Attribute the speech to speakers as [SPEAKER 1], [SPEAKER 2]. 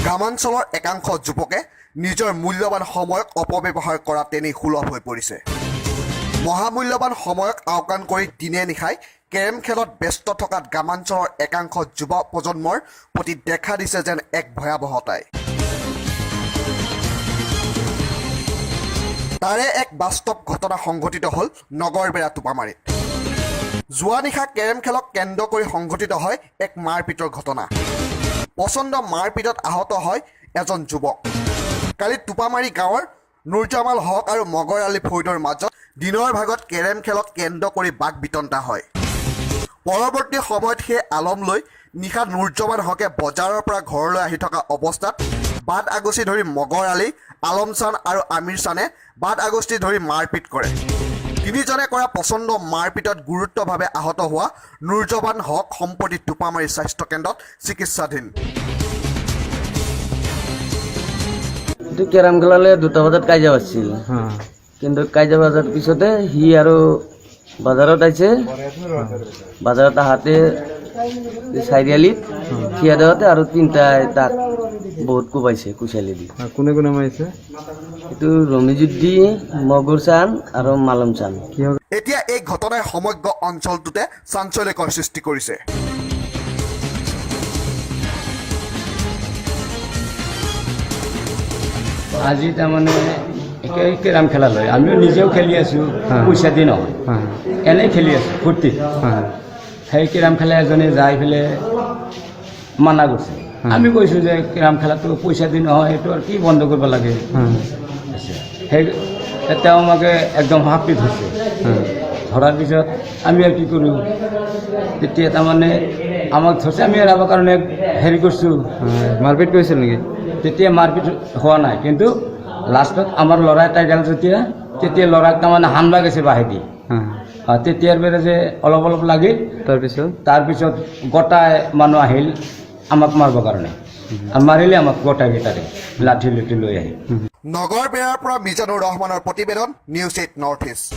[SPEAKER 1] গ্ৰামাঞ্চলৰ একাংশ যুৱকে নিজৰ মূল্যৱান সময়ক অপব্যৱহাৰ কৰা তেনেই সুলভ হৈ পৰিছে। মহামূল্যৱান সময়ক আওকাণ কৰি দিনে নিশাই কেৰম খেলত ব্যস্ত থকাত গ্ৰামাঞ্চলৰ একাংশ যুৱ প্ৰজন্মৰ প্ৰতি দেখা দিছে যেন এক ভয়াৱহতাই। তাৰে এক বাস্তৱ ঘটনা সংঘটিত হ'ল নগৰবেৰা টোপামাৰীত। যোৱা নিশা কেৰম খেলক কেন্দ্ৰ কৰি সংঘটিত হয় এক মাৰপিটৰ ঘটনা। প্ৰচণ্ড মাৰপিটত আহত হয় এজন যুৱক। কালি টোপামাৰী গাঁৱৰ নুৰজামাল হক আৰু মগৰ আলী ফৈদৰ মাজত দিনৰ ভাগত কেৰম খেলক কেন্দ্ৰ কৰি বাক বিতণ্ডা হয়। পৰৱৰ্তী সময়ত সেই আলম লৈ নিশা নুৰজামাল হকে বজাৰৰ পৰা ঘৰলৈ আহি থকা অৱস্থাত বাট আগচি ধৰি মগৰ আলী, আলম চান আৰু আমিৰ চানে বাট আগচি ধৰি মাৰপিট কৰে। তিনিজনে কৰা প্ৰচণ্ড মাৰপিটত গুৰুতৰভাৱে আহত হোৱা নুৰজামান হক সম্প্ৰতি টোপামাৰী স্বাস্থ্যকেন্দ্ৰত চিকিৎসাধীন।
[SPEAKER 2] কেৰম খেলালে 2টা বজাত কাজিয়া পাতিছিল, কিন্তু কাজিয়া পাতাৰ পিছতে সি আৰু বজাৰত আহিছে। বজাৰত আহাতে চাৰিআলিত থিয়া দেওঁতে আৰু 3টাই তাক বহুত কোবাইছে কুচালি দি।
[SPEAKER 3] কোনে কোনে মাৰিছে?
[SPEAKER 2] এইটো ৰমিজুদ্দি, মগুৰ চান আৰু মালম চান।
[SPEAKER 1] এতিয়া এই ঘটনাই সমগ্ৰ অঞ্চলটোতে চাঞ্চল্যকৰ সৃষ্টি কৰিছে।
[SPEAKER 4] আজি তাৰমানে কেৰম খেলা লয়, আমিও নিজেও খেলি আছোঁ, পইচা দি নহয়, এনেই খেলি আছোঁ ফূৰ্তি। সেই কেৰম খেলা এজনে যাই পেলাই মানা কৰিছে। আমি কৈছোঁ যে কেৰম খেলাটো পইচা দি নহয়, সেইটো আৰু কি বন্ধ কৰিব লাগে। সেই তেওঁ আমাকে একদম হাঁপি ধৰিছে। ধৰাৰ পিছত আমি আৰু কি কৰোঁ, তেতিয়া তাৰমানে আমাক ধৰিছে, আমি এৰাবৰ কাৰণে হেৰি কৰিছোঁ।
[SPEAKER 3] মাৰপিট কৰিছিল নেকি?
[SPEAKER 4] তেতিয়া মাৰপিট হোৱা নাই, কিন্তু লাষ্টত আমাৰ ল'ৰা এটাই গ'ল তেতিয়া ল'ৰাক তাৰমানে হানবা গৈছে বাহেদি। তেতিয়াৰ পৰা যে অলপ অলপ লাগিল, তাৰপিছত গোটাই মানুহ আহিল আমাক মাৰিবৰ কাৰণে, আৰু মাৰিলে আমাক গোটাইকেইটাৰে লাঠি লুঠি লৈ আহিল।
[SPEAKER 1] নগৰবেৰাৰ পৰা মিজানুৰ ৰহমানৰ প্ৰতিবেদন, নিউজ 8 নৰ্থ ইষ্ট।